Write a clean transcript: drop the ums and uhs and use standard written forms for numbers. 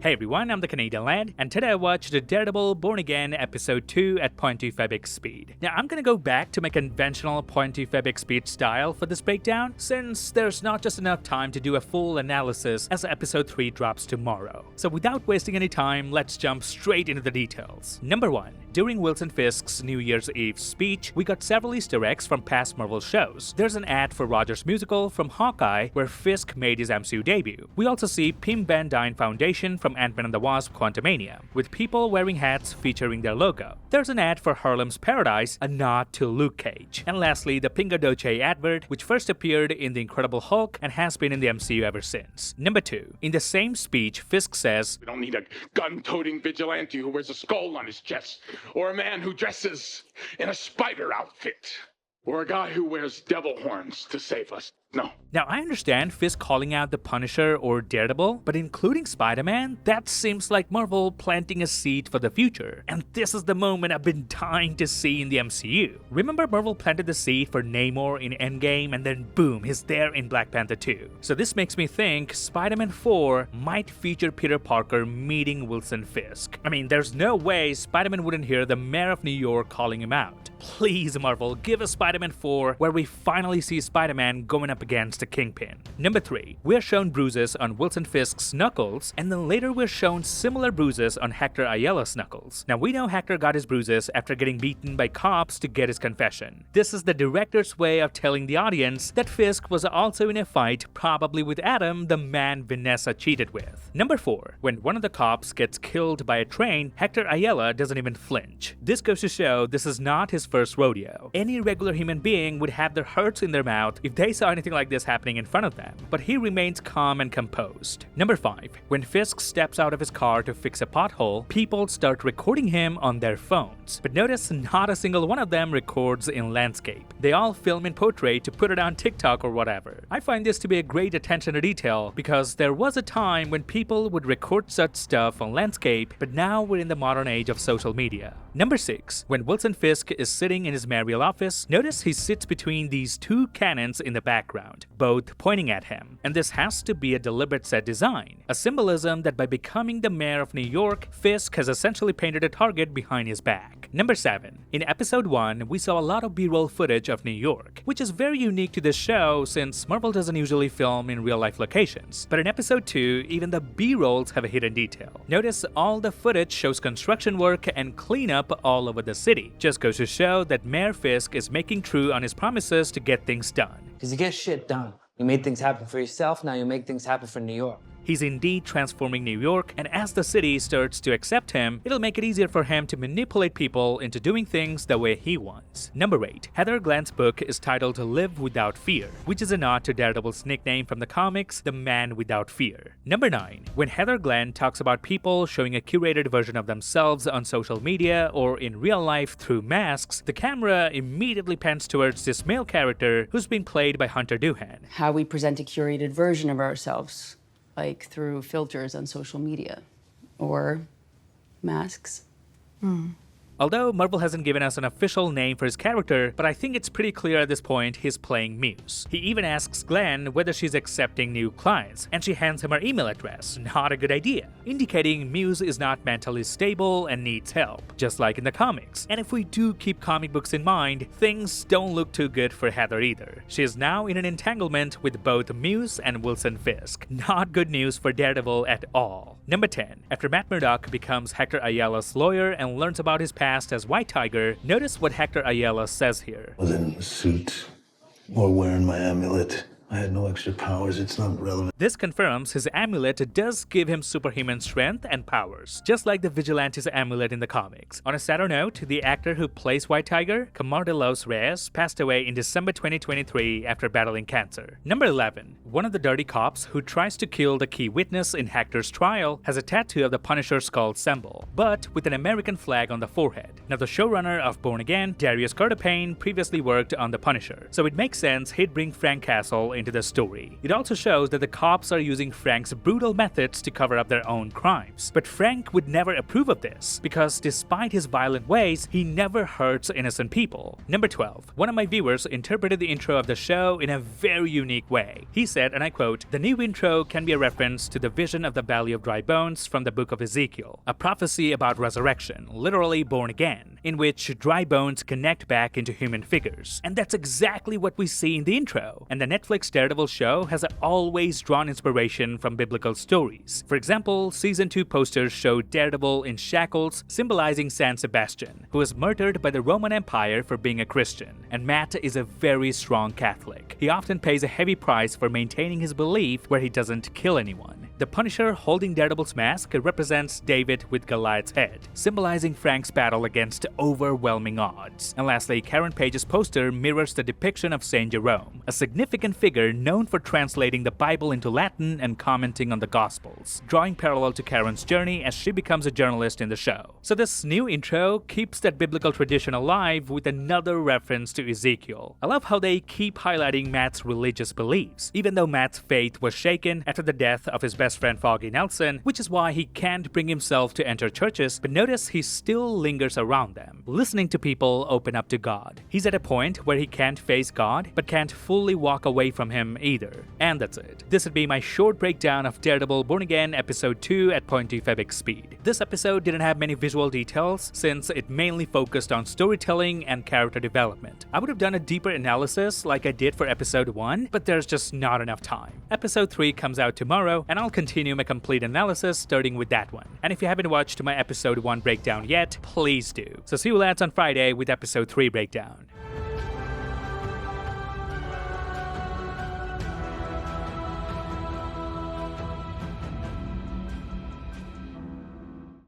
Hey everyone, I'm the Canadian lad, and today I watched Daredevil Born Again episode 2 at 0.25x speed. Now I'm gonna go back to my conventional 0.25x speed style for this breakdown, since there's not just enough time to do a full analysis as episode 3 drops tomorrow. So without wasting any time, let's jump straight into the details. Number 1. During Wilson Fisk's New Year's Eve speech, we got several Easter eggs from past Marvel shows. There's an ad for Rogers' musical from Hawkeye where Fisk made his MCU debut. We also see Pim Van Dyne Foundation from Ant-Man and the Wasp: Quantumania, with people wearing hats featuring their logo. There's an ad for Harlem's Paradise, a nod to Luke Cage. And lastly, the Pingo Doce advert, which first appeared in The Incredible Hulk and has been in the MCU ever since. Number 2. In the same speech, Fisk says, "We don't need a gun-toting vigilante who wears a skull on his chest, or a man who dresses in a spider outfit, or a guy who wears devil horns to save us. No." Now, I understand Fisk calling out the Punisher or Daredevil, but including Spider-Man, that seems like Marvel planting a seed for the future. And this is the moment I've been dying to see in the MCU. Remember Marvel planted the seed for Namor in Endgame, and then boom, he's there in Black Panther 2. So this makes me think Spider-Man 4 might feature Peter Parker meeting Wilson Fisk. I mean, there's no way Spider-Man wouldn't hear the mayor of New York calling him out. Please, Marvel, give us Spider-Man 4 where we finally see Spider-Man going up against the Kingpin. Number 3. We're shown bruises on Wilson Fisk's knuckles, and then later we're shown similar bruises on Hector Ayala's knuckles. Now we know Hector got his bruises after getting beaten by cops to get his confession. This is the director's way of telling the audience that Fisk was also in a fight, probably with Adam, the man Vanessa cheated with. Number 4. When one of the cops gets killed by a train, Hector Ayala doesn't even flinch. This goes to show this is not his first rodeo. Any regular human being would have their hearts in their mouth if they saw anything like this happening in front of them, but he remains calm and composed. Number 5. When Fisk steps out of his car to fix a pothole, people start recording him on their phones. But notice not a single one of them records in landscape. They all film in portrait to put it on TikTok or whatever. I find this to be a great attention to detail because there was a time when people would record such stuff on landscape, but now we're in the modern age of social media. Number 6. When Wilson Fisk is sitting in his mayoral office, notice he sits between these two cannons in the background, both pointing at him. And this has to be a deliberate set design, a symbolism that by becoming the mayor of New York, Fisk has essentially painted a target behind his back. Number 7. In episode 1, we saw a lot of B-roll footage of New York, which is very unique to this show since Marvel doesn't usually film in real-life locations. But in episode 2, even the B-rolls have a hidden detail. Notice all the footage shows construction work and cleanup all over the city. Just goes to show that Mayor Fisk is making true on his promises to get things done. Because you get shit done. You made things happen for yourself, now you make things happen for New York. He's indeed transforming New York, and as the city starts to accept him, it'll make it easier for him to manipulate people into doing things the way he wants. Number 8. Heather Glenn's book is titled Live Without Fear, which is a nod to Daredevil's nickname from the comics, The Man Without Fear. Number 9. When Heather Glenn talks about people showing a curated version of themselves on social media or in real life through masks, the camera immediately pans towards this male character who's been played by Hunter Doohan. How we present a curated version of ourselves, like through filters on social media or masks. Although Marvel hasn't given us an official name for his character, but I think it's pretty clear at this point he's playing Muse. He even asks Glenn whether she's accepting new clients, and she hands him her email address. Not a good idea, indicating Muse is not mentally stable and needs help, just like in the comics. And if we do keep comic books in mind, things don't look too good for Heather either. She is now in an entanglement with both Muse and Wilson Fisk. Not good news for Daredevil at all. Number 10. After Matt Murdock becomes Hector Ayala's lawyer and learns about his past as White Tiger, notice what Hector Ayala says here. I was in a suit or wearing my amulet. I had no extra powers, it's not relevant. This confirms his amulet does give him superhuman strength and powers, just like the Vigilante's amulet in the comics. On a sadder note, the actor who plays White Tiger, Camar de los Reyes, passed away in December 2023 after battling cancer. Number 11. One of the dirty cops who tries to kill the key witness in Hector's trial has a tattoo of the Punisher's skull symbol, but with an American flag on the forehead. Now the showrunner of Born Again, Darius Cartapane, previously worked on the Punisher, so it makes sense he'd bring Frank Castle into the story. It also shows that the cops are using Frank's brutal methods to cover up their own crimes. But Frank would never approve of this, because despite his violent ways, he never hurts innocent people. Number 12. One of my viewers interpreted the intro of the show in a very unique way. He said, and I quote, "The new intro can be a reference to the vision of the Valley of Dry Bones from the book of Ezekiel, a prophecy about resurrection, literally born again, in which dry bones connect back into human figures." And that's exactly what we see in the intro. And the Netflix Daredevil show has always drawn inspiration from biblical stories. For example, Season 2 posters show Daredevil in shackles, symbolizing San Sebastian, who was murdered by the Roman Empire for being a Christian. And Matt is a very strong Catholic. He often pays a heavy price for maintaining his belief where he doesn't kill anyone. The Punisher holding Daredevil's mask represents David with Goliath's head, symbolizing Frank's battle against overwhelming odds. And lastly, Karen Page's poster mirrors the depiction of Saint Jerome, a significant figure known for translating the Bible into Latin and commenting on the Gospels, drawing parallel to Karen's journey as she becomes a journalist in the show. So this new intro keeps that biblical tradition alive with another reference to Ezekiel. I love how they keep highlighting Matt's religious beliefs, even though Matt's faith was shaken after the death of his best friend Foggy Nelson, which is why he can't bring himself to enter churches, but notice he still lingers around them, listening to people open up to God. He's at a point where he can't face God, but can't fully walk away from him either. And that's it. This would be my short breakdown of Daredevil Born Again Episode 2 at 0.25x speed. This episode didn't have many visual details, since it mainly focused on storytelling and character development. I would have done a deeper analysis like I did for Episode 1, but there's just not enough time. Episode 3 comes out tomorrow, and I'll continue my complete analysis starting with that one. And if you haven't watched my Episode 1 breakdown yet, please do. So see you lads on Friday with Episode 3 breakdown.